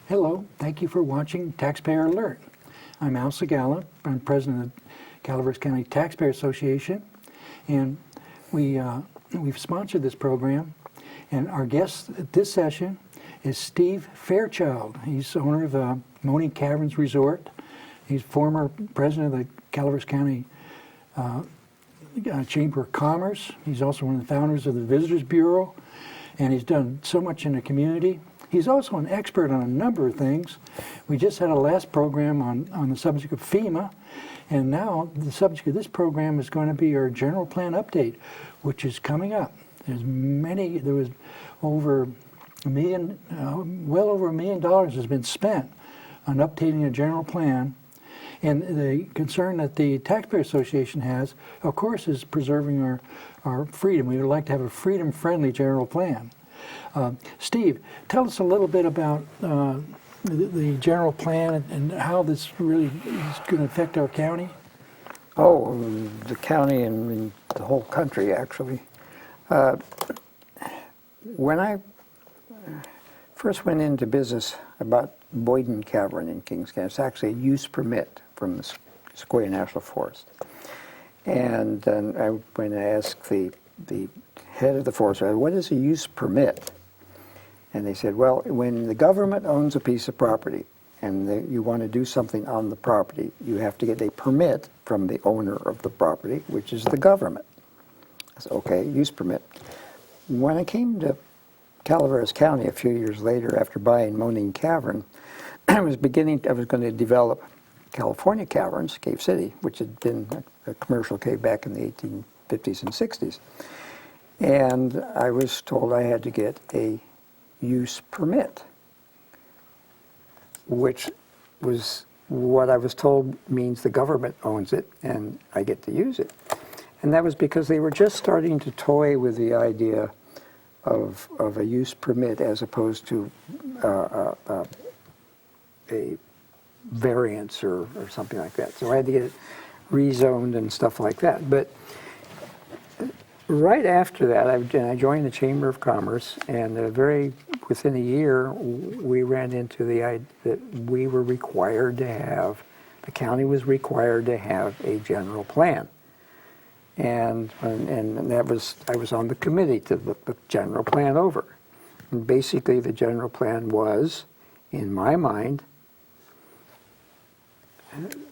Hello, thank you for watching Taxpayer Alert. I'm Al Segalla. I'm president of the Calaveras County Taxpayer Association, and we've sponsored this program. And our guest at this session is Steve Fairchild. He's owner of Moaning Caverns Resort. He's former president of the Calaveras County Chamber of Commerce. He's also one of the founders of the Visitors Bureau, and he's done so much in the community. He's also an expert on a number of things. We just had a last program on the subject of FEMA, and now the subject of this program is going to be our general plan update, which is coming up. There was over $1 million, well over $1 million has been spent on updating a general plan. And the concern that the Taxpayer Association has, of course, is preserving our freedom. We would like to have a freedom-friendly general plan. Steve, tell us a little bit about the general plan and how this really is going to affect our county. Oh, the county and the whole country, actually. When I first went into business about Boyden Cavern in Kings County, it's actually a use permit from the Sequoia National Forest. And then I went and asked the head of the forest, what is a use permit? And they said, well, when the government owns a piece of property and you want to do something on the property, you have to get a permit from the owner of the property, which is the government. I said, okay, use permit. When I came to Calaveras County a few years later after buying Moaning Cavern, I was going to develop California Caverns, Cave City, which had been a commercial cave back in the 1850s and 60s. And I was told I had to get a use permit, which was what I was told means the government owns it and I get to use it. And that was because they were just starting to toy with the idea of a use permit as opposed to a variance or something like that. So I had to get it rezoned and stuff like that. But right after that, I joined the Chamber of Commerce, and within a year, we ran into the idea that we were required to have, the county was required to have a general plan. And that was, I was on the committee to look the general plan over. And basically, the general plan was, in my mind,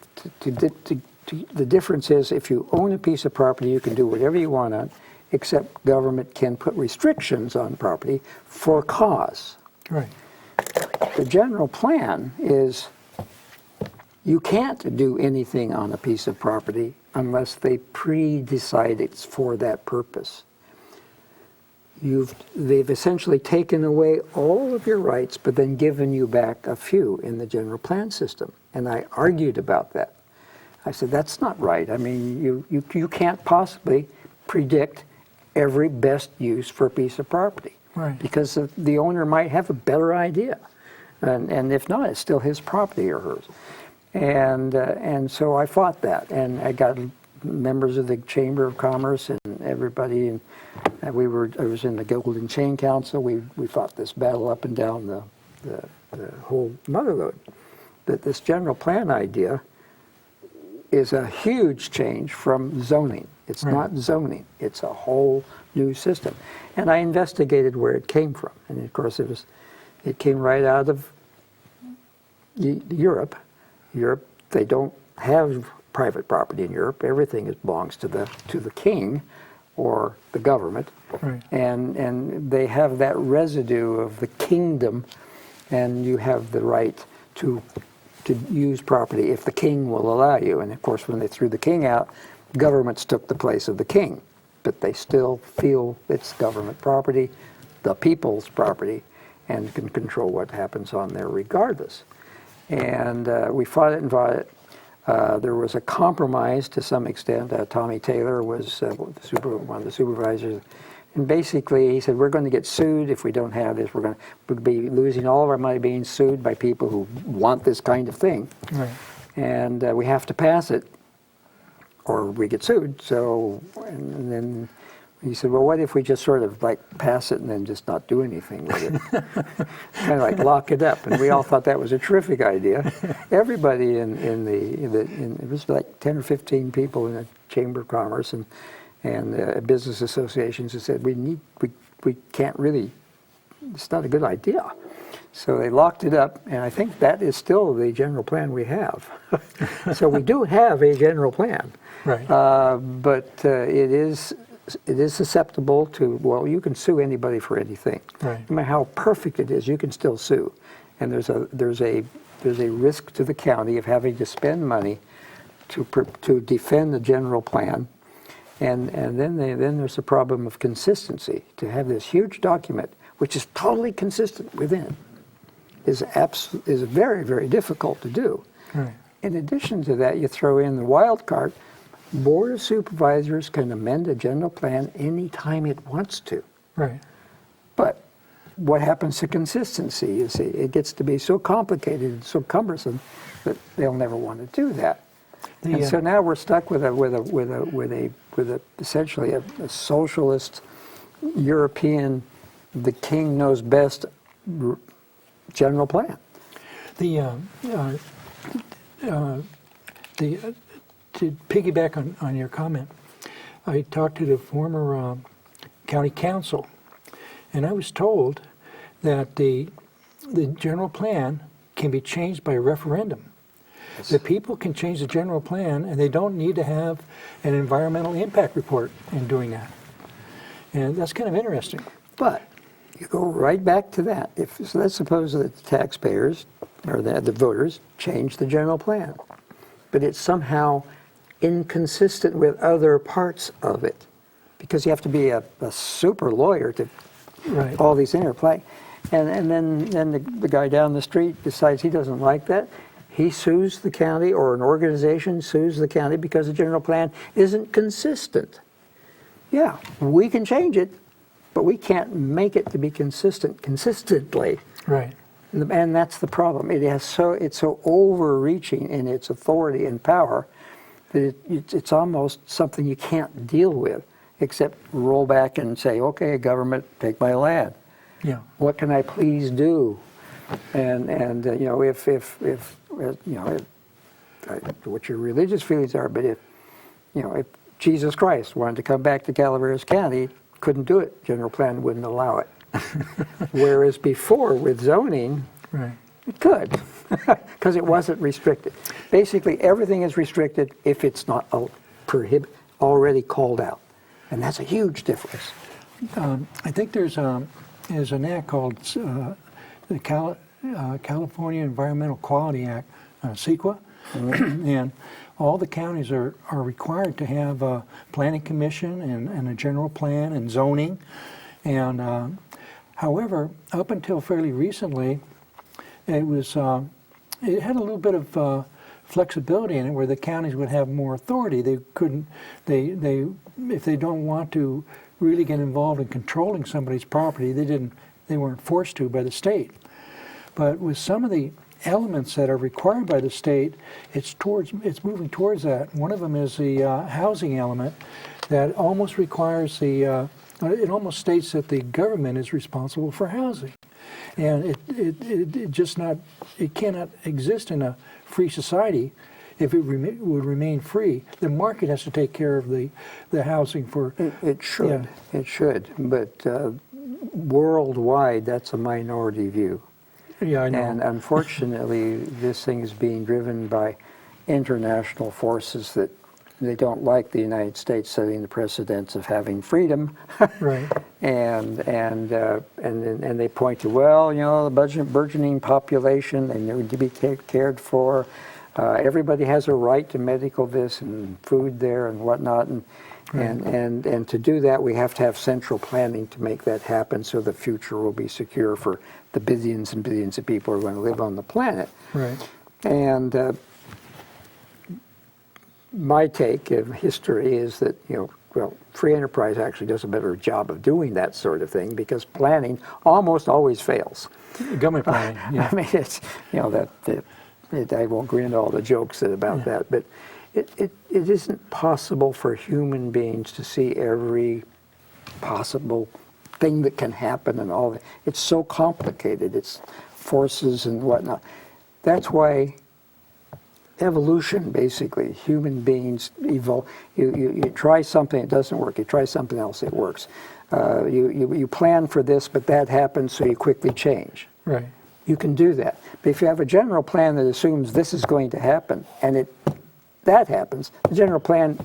the difference is if you own a piece of property, you can do whatever you want on it, except government can put restrictions on property for cause. Right. The general plan is you can't do anything on a piece of property unless they pre-decide it's for that purpose. They've essentially taken away all of your rights, but then given you back a few in the general plan system. And I argued about that. I said, that's not right. I mean, you can't possibly predict every best use for a piece of property. Right. Because the owner might have a better idea. And if not, it's still his property or hers. And so I fought that. And I got members of the Chamber of Commerce and everybody. And I was in the Golden Chain Council. We fought this battle up and down the whole mother lode. That this general plan idea is a huge change from zoning. It's right. not zoning. It's a whole new system. And I investigated where it came from. And of course it came right out of Europe. Europe, they don't have private property in Europe. Everything belongs to the king or the government. Right. And they have that residue of the kingdom, and you have the right to to use property if the king will allow you. And of course, when they threw the king out, governments took the place of the king. But they still feel it's government property, the people's property, and can control what happens on there regardless. And we fought it and fought it. There was a compromise to some extent. Tommy Taylor was one of the supervisors. And basically, he said, we're going to get sued if we don't have this. We'll be losing all of our money being sued by people who want this kind of thing. Right. And we have to pass it or we get sued. So, and then he said, well, what if we just sort of like pass it and then just not do anything with it? Kind of like lock it up. And we all thought that was a terrific idea. Everybody it was like 10 or 15 people in the Chamber of Commerce and business associations who said, we can't really, it's not a good idea. So they locked it up, and I think that is still the general plan we have. So we do have a general plan. Right. But it is susceptible to, well, you can sue anybody for anything. Right. No matter how perfect it is, you can still sue. And there's a risk to the county of having to spend money to defend the general plan. And then there's a problem of consistency. To have this huge document, which is totally consistent within, is very, very difficult to do. Right. In addition to that, you throw in the wild card. Board of Supervisors can amend a general plan anytime it wants to. Right. But what happens to consistency? You see, it gets to be so complicated and so cumbersome that they'll never want to do that. And so now we're stuck with essentially a socialist European, the king knows best general plan. To piggyback on your comment, I talked to the former county council, and I was told that the general plan can be changed by referendum. Yes. The people can change the general plan, and they don't need to have an environmental impact report in doing that. And that's kind of interesting. But you go right back to that. So let's suppose that the taxpayers or the voters change the general plan, but it's somehow inconsistent with other parts of it, because you have to be a super lawyer to right. all these interplay. And then the guy down the street decides he doesn't like that. He sues the county, or an organization sues the county because the general plan isn't consistent. Yeah, we can change it, but we can't make it to be consistent consistently. Right. And that's the problem. It's so overreaching in its authority and power that it's almost something you can't deal with, except roll back and say, okay, government, take my land. Yeah. What can I please do? And you know, if what your religious feelings are, but if Jesus Christ wanted to come back to Calaveras County, couldn't do it. General plan wouldn't allow it. Whereas before, with zoning, right. it could, because it wasn't restricted. Basically, everything is restricted if it's not already called out, and that's a huge difference. I think there's an act called the California Environmental Quality Act, CEQA, mm-hmm. And all the counties are required to have a planning commission and a general plan and zoning. And however, up until fairly recently, it had a little bit of flexibility in it, where the counties would have more authority. They couldn't, if they don't want to really get involved in controlling somebody's property, they weren't forced to by the state. But with some of the elements that are required by the state, it's moving towards that. One of them is the housing element that almost requires it almost states that the government is responsible for housing. And it cannot exist in a free society if it would remain free. The market has to take care of the housing for... It should. Yeah. It should. But worldwide, that's a minority view. Yeah, I know. And unfortunately, this thing is being driven by international forces that they don't like the United States setting the precedence of having freedom. Right. And they point to, well, you know, the burgeoning population, they need to be cared for. Everybody has a right to medical this and food there and whatnot. And to do that, we have to have central planning to make that happen, so the future will be secure for the billions and billions of people who are going to live on the planet. Right. And my take of history is that, you know, well, free enterprise actually does a better job of doing that sort of thing, because planning almost always fails. Government planning, yeah. I mean, it's, you know, I won't go into all the jokes about that, but it isn't possible for human beings to see every possible thing that can happen and all that. It's so complicated. It's forces and whatnot. That's why evolution, basically, human beings evolve. You try something, it doesn't work. You try something else, it works. You plan for this, but that happens, so you quickly change. Right. You can do that. But if you have a general plan that assumes this is going to happen, and that happens, the general plan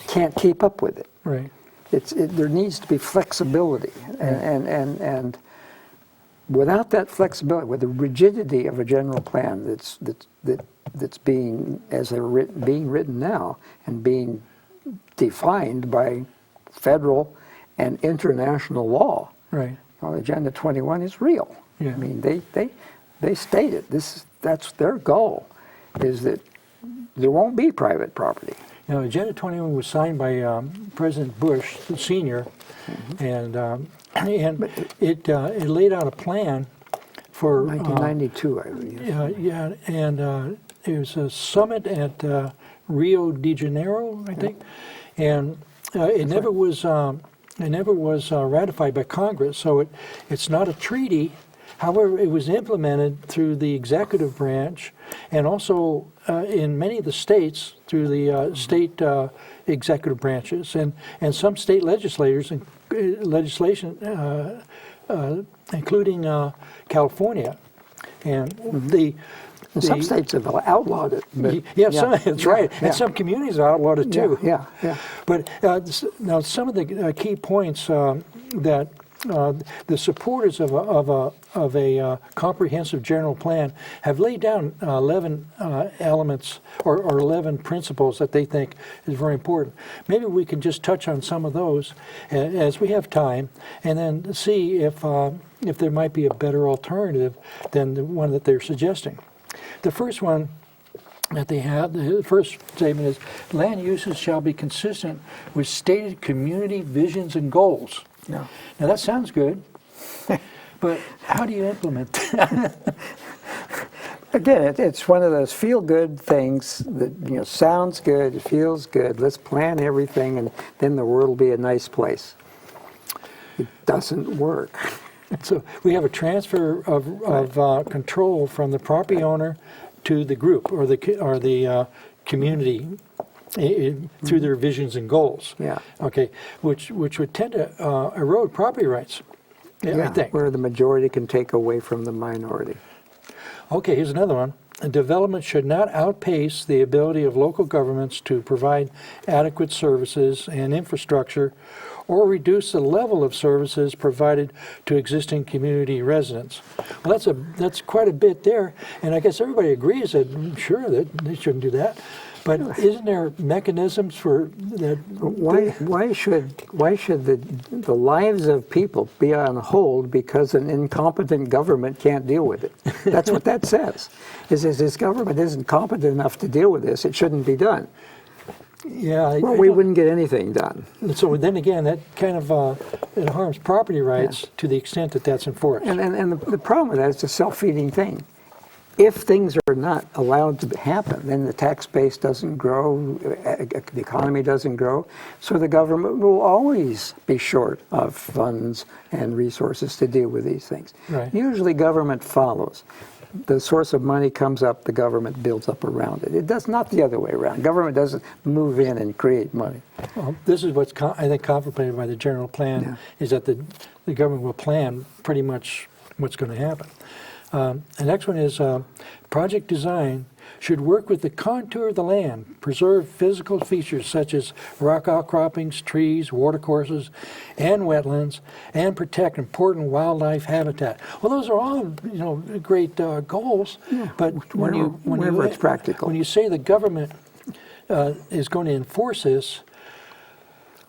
can't keep up with it. Right. There needs to be flexibility, and without that flexibility, with the rigidity of a general plan that's being being written now and being defined by federal and international law. Right. Well, Agenda 21 is real. Yeah. I mean, they stated that's their goal, is that there won't be private property. You know, Agenda 21 was signed by President Bush, the senior, and it laid out a plan for 1992, I believe. yeah, and it was a summit at Rio de Janeiro, I think, and it never was ratified by Congress, so it's not a treaty. However, it was implemented through the executive branch, and also in many of the states through the state executive branches, and some state legislators and legislation, including California, and some states have outlawed it. But that's right. Yeah. And some communities have outlawed it too. Yeah. But now some of the key points that the supporters of a comprehensive general plan have laid down 11 elements or 11 principles that they think is very important. Maybe we can just touch on some of those as we have time, and then see if there might be a better alternative than the one that they're suggesting. The first one that they have, the first statement is, land uses shall be consistent with stated community visions and goals. No. Now that sounds good, but how do you implement that? Again, it's one of those feel-good things that, you know, sounds good, it feels good. Let's plan everything, and then the world will be a nice place. It doesn't work. So we have a transfer of control from the property owner to the group or the community through their visions and goals. Yeah. Okay, which would tend to erode property rights. I think. Where the majority can take away from the minority. Okay, here's another one. Development should not outpace the ability of local governments to provide adequate services and infrastructure, or reduce the level of services provided to existing community residents. Well, that's quite a bit there, and I guess everybody agrees that sure that they shouldn't do that. But isn't there mechanisms for that? Why should the lives of people be on hold because an incompetent government can't deal with it? That's what that says. Is this government isn't competent enough to deal with this, it shouldn't be done. Yeah. Well, we wouldn't get anything done. So then again, that kind of it harms property rights to the extent that that's enforced. And the problem with that is a self-feeding thing. If things are not allowed to happen, then the tax base doesn't grow, the economy doesn't grow, so the government will always be short of funds and resources to deal with these things. Right. Usually government follows. The source of money comes up, the government builds up around it. It does not the other way around. Government doesn't move in and create money. Well, this is what's I think contemplated by the general plan, is that the government will plan pretty much what's going to happen. The next one is project design should work with the contour of the land, preserve physical features such as rock outcroppings, trees, watercourses, and wetlands, and protect important wildlife habitat. Well, those are all, great goals. Yeah, but whenever it's practical. when you say the government is going to enforce this,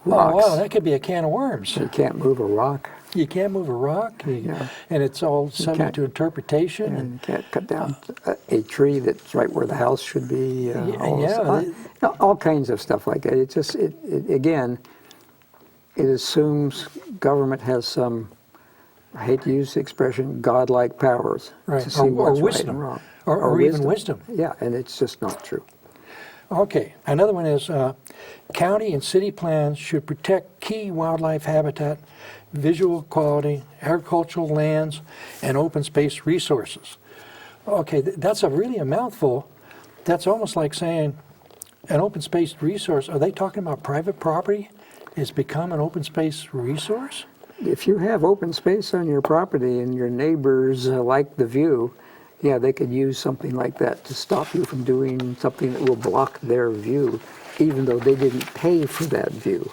Rocks. wow, that could be a can of worms. You can't move a rock. You can't move a rock, and it's all subject to interpretation. And you can't cut down a tree that's right where the house should be. All kinds of stuff like that. It just, again, it assumes government has some, I hate to use the expression, godlike powers to see what's right and wrong. Or even wisdom. Yeah, and it's just not true. Okay, another one is county and city plans should protect key wildlife habitat, visual quality, agricultural lands, and open space resources. Okay, that's really a mouthful. That's almost like saying an open space resource. Are they talking about private property? It's become an open space resource? If you have open space on your property and your neighbors like the view, yeah, they could use something like that to stop you from doing something that will block their view, even though they didn't pay for that view.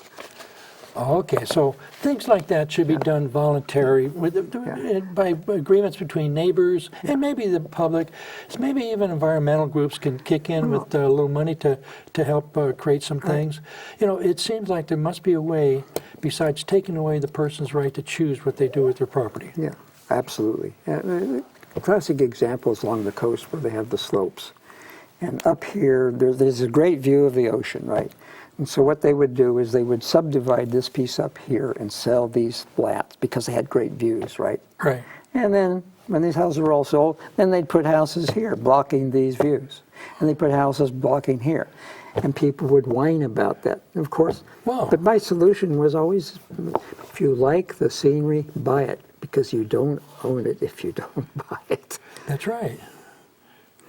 Okay, so things like that should be done voluntary by agreements between neighbors and maybe the public. Maybe even environmental groups can kick in with a little money to help create some things. It seems like there must be a way besides taking away the person's right to choose what they do with their property. Yeah, absolutely. A classic example is along the coast where they have the slopes. And up here, there's a great view of the ocean, right? And so what they would do is they would subdivide this piece up here and sell these flats because they had great views, right? Right. And then when these houses were all sold, then they'd put houses here blocking these views. And they put houses blocking here. And people would whine about that. Of course, but my solution was always, if you like the scenery, buy it. Because you don't own it if you don't buy it. That's right.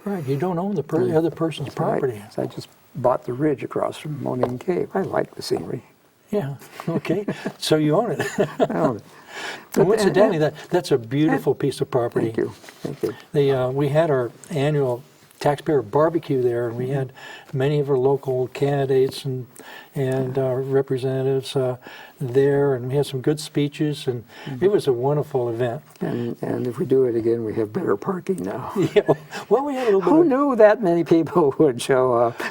Right, you don't own the other person's property. Right. So I just bought the ridge across from Moline Cave. I like the scenery. Yeah, okay. So you own it. I own it. But incidentally, that's a beautiful piece of property. Thank you. We had our annual Taxpayer barbecue there, and we had many of our local candidates and representatives there, and we had some good speeches, and it was a wonderful event. And if we do it again, we have better parking now. Yeah, well, we had a little bit. Who knew that many people would show up?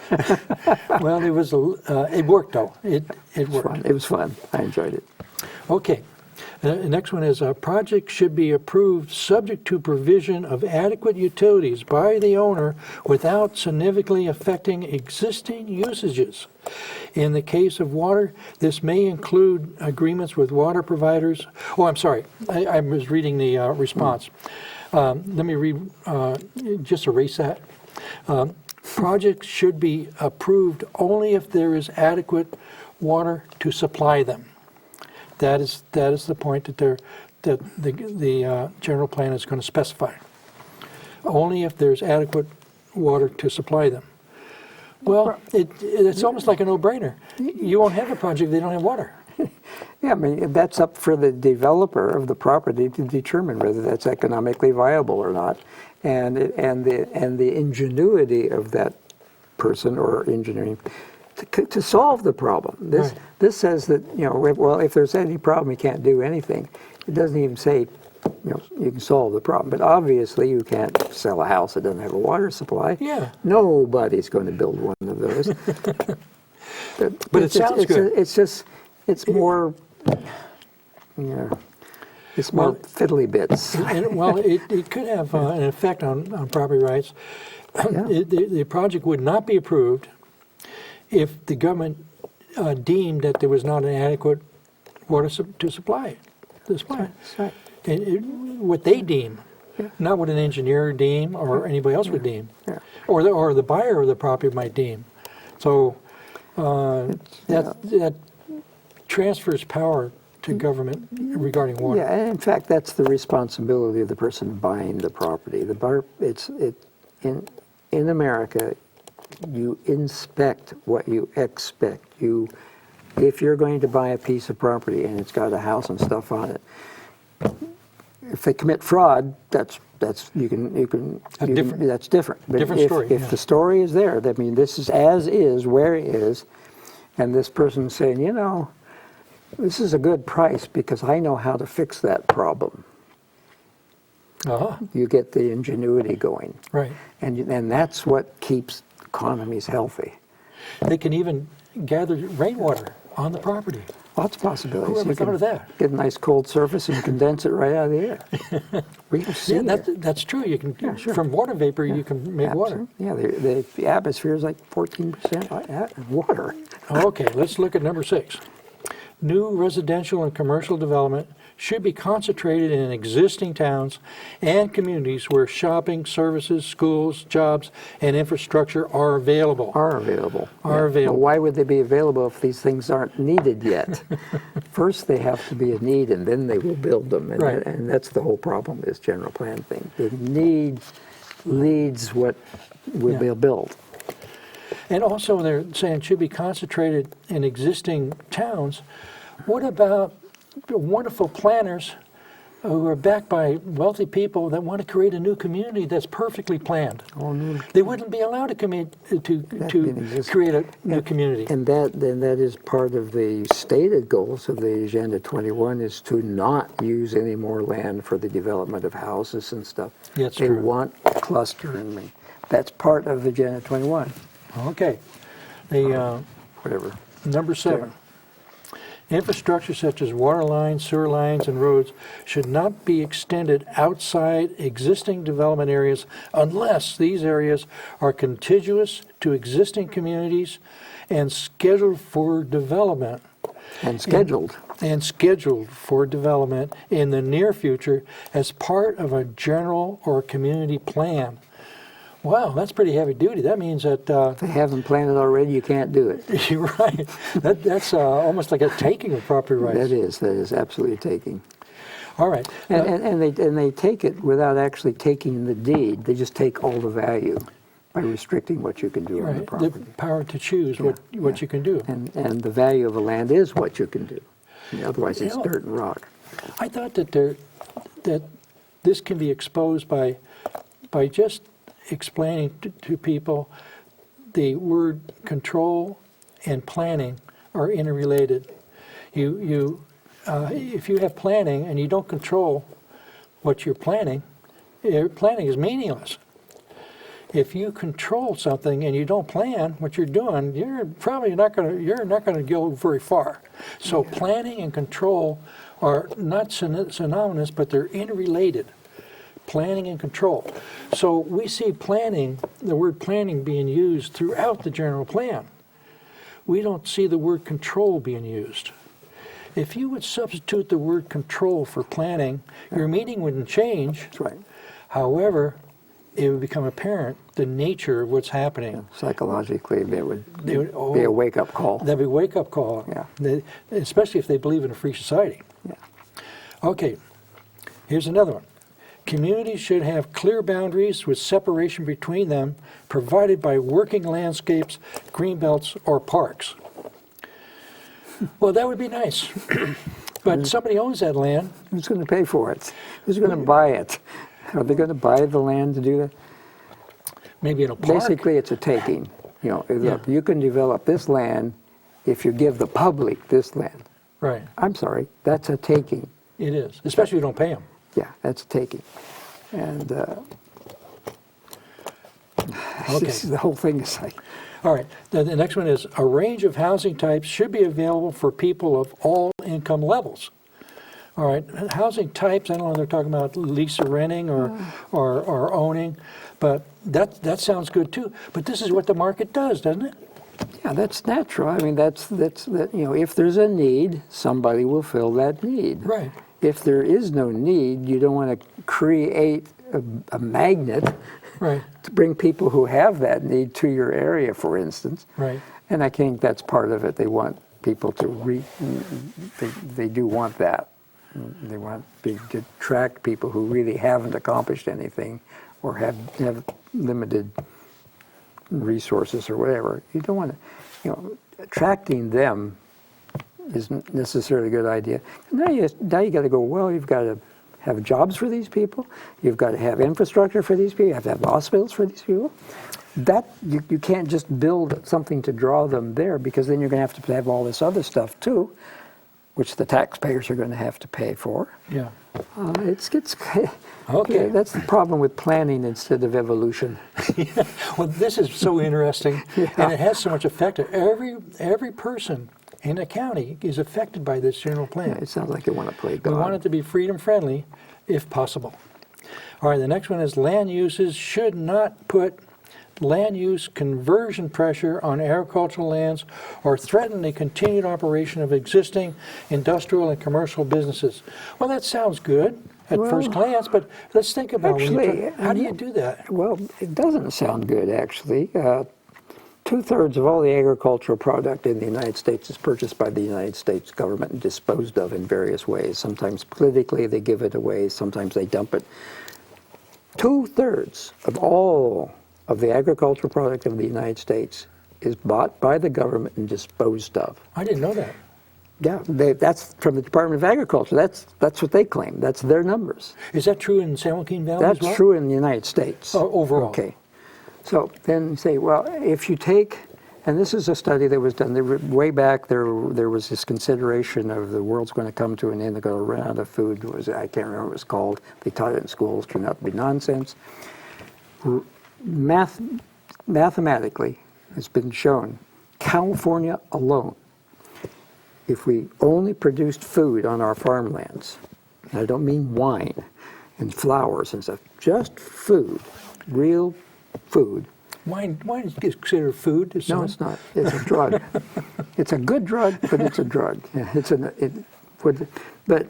Well, it worked though. It worked. It was fun. I enjoyed it. Okay. The next one is a project should be approved subject to provision of adequate utilities by the owner without significantly affecting existing usages. In the case of water, this may include agreements with water providers. Oh, I'm sorry. I was reading the response. Let me read, just erase that. Projects should be approved only if there is adequate water to supply them. That is the point that the general plan is going to specify. Only if there's adequate water to supply them. Well, it's almost like a no-brainer. You won't have a project if they don't have water. Yeah, I mean, that's up for the developer of the property to determine whether that's economically viable or not, and the ingenuity of that person or engineering to solve the problem. This says that, well, if there's any problem, you can't do anything. It doesn't even say, you can solve the problem. But obviously, you can't sell a house that doesn't have a water supply. Yeah. Nobody's going to build one of those. but it sounds good. It's more, it's more fiddly bits. It could have an effect on property rights. Yeah. The project would not be approved if the government deemed that there was not an adequate water to supply it. That's right. And what they deem, not what an engineer deem or anybody else would deem, or the buyer of the property might deem. So that transfers power to government regarding water. Yeah, and in fact, that's the responsibility of the person buying the property. In America, you inspect what you expect. If you're going to buy a piece of property and it's got a house and stuff on it, if they commit fraud, that's different. But Different if, story, If yeah. the story is there, that means this is as is, where it is, and this person's saying, you know, this is a good price because I know how to fix that problem. Uh-huh. You get the ingenuity going, Right. and that's what keeps economies healthy. They can even gather rainwater on the property. Lots of possibilities. Whoever You thought can of that? Get a nice cold surface and condense it right out of the air. We have Yeah, seen it. that's true. You can sure. from water vapor you can make water. Absolutely. Yeah, the atmosphere is like 14% water. Okay, let's look at number 6. New residential and commercial development should be concentrated in existing towns and communities where shopping, services, schools, jobs, and infrastructure are available. Are available. Are available. Well, why would they be available if these things aren't needed yet? First, they have to be a need, and then they will build them. And, Right. and that's the whole problem with this general plan thing. The need leads what will be built. And also they're saying should be concentrated in existing towns. What about wonderful planners who are backed by wealthy people that want to create a new community that's perfectly planned? They wouldn't be allowed to commit to create a new community. And that is part of the stated goals of the Agenda 21 is to not use any more land for the development of houses and stuff. That's They true. want clustering. That's part of Agenda 21. Okay. The Whatever. number 7. Infrastructure such as water lines, sewer lines, and roads should not be extended outside existing development areas unless these areas are contiguous to existing communities and scheduled for development. And scheduled. And scheduled for development in the near future as part of a general or community plan. Wow, that's pretty heavy duty. That means that If they haven't planned it already, you can't do it. you're right. That's almost like a taking of property rights. That is absolutely taking. All right. And they take it without actually taking the deed. They just take all the value by restricting what you can do on the Right, property. the power to choose what you can do. And the value of the land is what you can do. Otherwise, it's dirt and rock. I thought that this can be exposed by just explaining to people the word control and planning are interrelated. If you have planning and you don't control what you're planning, planning is meaningless. If you control something and you don't plan what you're doing, you're not going to go very far. So planning and control are not synonymous, but they're interrelated. Planning and control. So we see planning, the word planning being used throughout the general plan. We don't see the word control being used. If you would substitute the word control for planning, your meaning wouldn't change. That's right. However, it would become apparent the nature of what's happening. Psychologically, that would They would- be a wake-up call. That'd be a wake-up call. Yeah. Especially if they believe in a free society. Yeah. Okay, here's another one. Communities should have clear boundaries with separation between them provided by working landscapes, green belts, or parks. Well, that would be nice. But somebody owns that land. Who's going to pay for it? Who's going to buy it? Are they going to buy the land to do that? Maybe in a park. Basically, it's a taking. Look, you can develop this land if you give the public this land. Right, I'm sorry, that's a taking. it is. Especially if you don't pay them. Yeah, that's a taking. And Okay. the whole thing is like, All right, the next one is a range of housing types should be available for people of all income levels. All right, housing types, I don't know if they're talking about lease or renting or owning, but that sounds good too. But this is what the market does, doesn't it? yeah, that's natural. I mean, that's if there's a need, somebody will fill that need. Right. If there is no need, you don't want to create a magnet Right. to bring people who have that need to your area, for instance. Right. And I think that's part of it. They want people to they do want that. They want to attract people who really haven't accomplished anything or have limited resources or whatever. You don't want to, attracting them isn't necessarily a good idea. Now you got to go, well, you've got to have jobs for these people. You've got to have infrastructure for these people. You have to have hospitals for these people. That you can't just build something to draw them there, because then you're going to have all this other stuff too, which the taxpayers are going to have to pay for. Yeah. It gets Okay. That's the problem with planning instead of evolution. Yeah. Well, this is so interesting, and it has so much effect. Every person in a county is affected by this general plan. Yeah, it sounds like you want to play God. We want it to be freedom friendly, if possible. All right, the next one is land uses should not put land use conversion pressure on agricultural lands or threaten the continued operation of existing industrial and commercial businesses. Well, that sounds good at first glance, but let's think about how do you do that? Well, it doesn't sound good, actually. 2/3 of all the agricultural product in the United States is purchased by the United States government and disposed of in various ways. Sometimes politically they give it away, sometimes they dump it. 2/3 of all of the agricultural product of the United States is bought by the government and disposed of. I didn't know that. Yeah, that's from the Department of Agriculture. That's what they claim. That's their numbers. Is that true in San Joaquin Valley That's as well? true in the United States. Overall. Okay. So then you say, well, if you take, and this is a study that was done way back, there was this consideration of the world's going to come to an end, they're going to run out of food. I can't remember what it was called. They taught it in schools, turned out to be nonsense. Mathematically, it's been shown, California alone, if we only produced food on our farmlands, and I don't mean wine and flowers and stuff, just food, real food. Wine is considered food? No, it's not. It's a drug. It's a good drug, but it's a drug. Yeah, but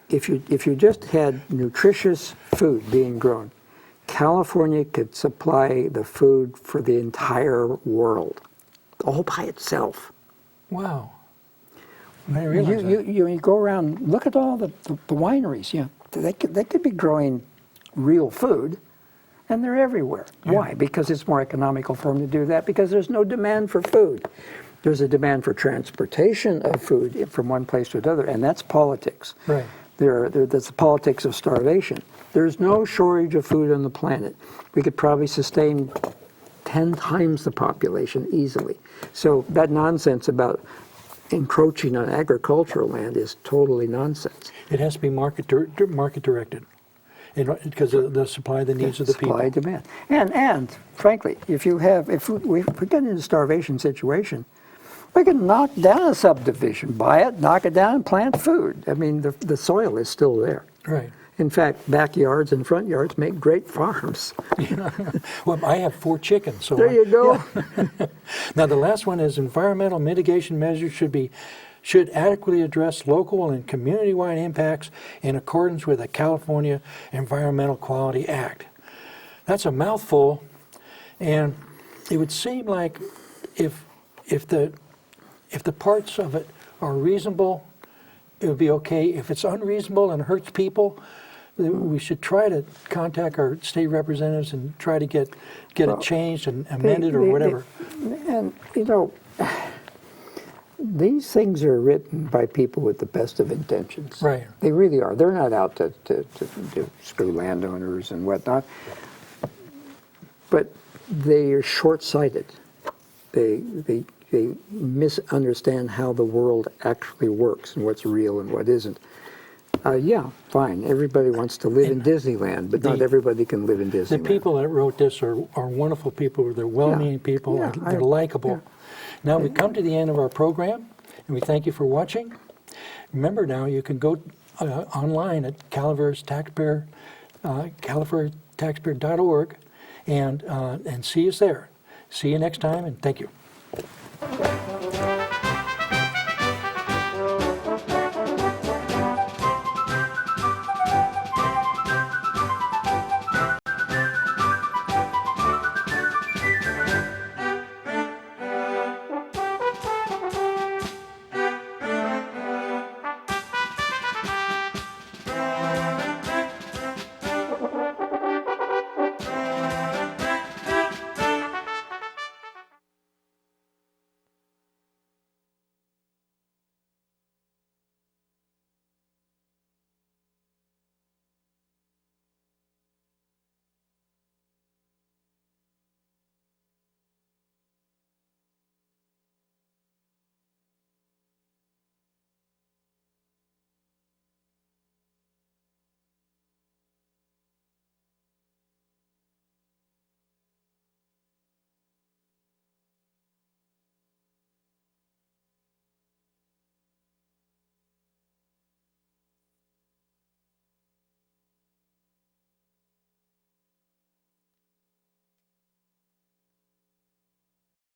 if you just had nutritious food being grown, California could supply the food for the entire world, all by itself. Wow. I didn't realize that. You go around, look at all the wineries. They could be growing real food, and they're everywhere. Yeah. Why? Because it's more economical for them to do that, because there's no demand for food. There's a demand for transportation of food from one place to another, and that's politics. Right. That's the politics of starvation. There's no shortage of food on the planet. We could probably sustain 10 times the population easily. So that nonsense about encroaching on agricultural land is totally nonsense. It has to be market directed, because of the supply, the needs of the people. Supply, demand, and frankly, if we get into a starvation situation, we can knock down a subdivision, buy it, knock it down, and plant food. I mean, the soil is still there. Right. In fact, backyards and front yards make great farms. Well, I have 4 chickens. So there you go. Yeah. Now, the last one is environmental mitigation measures should adequately address local and community-wide impacts in accordance with the California Environmental Quality Act. That's a mouthful, and it would seem like if the parts of it are reasonable, it would be okay. If it's unreasonable and hurts people, we should try to contact our state representatives and try to get it changed and amended or whatever. And these things are written by people with the best of intentions. Right. They really are. They're not out to screw landowners and whatnot. But they are short-sighted. They misunderstand how the world actually works and what's real and what isn't. Yeah, fine. Everybody wants to live in Disneyland, but not everybody can live in Disneyland. The people that wrote this are wonderful people. They're well-meaning people. Yeah, they're likable. Yeah. Now we come to the end of our program, and we thank you for watching. Remember now, you can go online at Calaveras Taxpayer, calaverataxpayer.org, and see us there. See you next time, and thank you.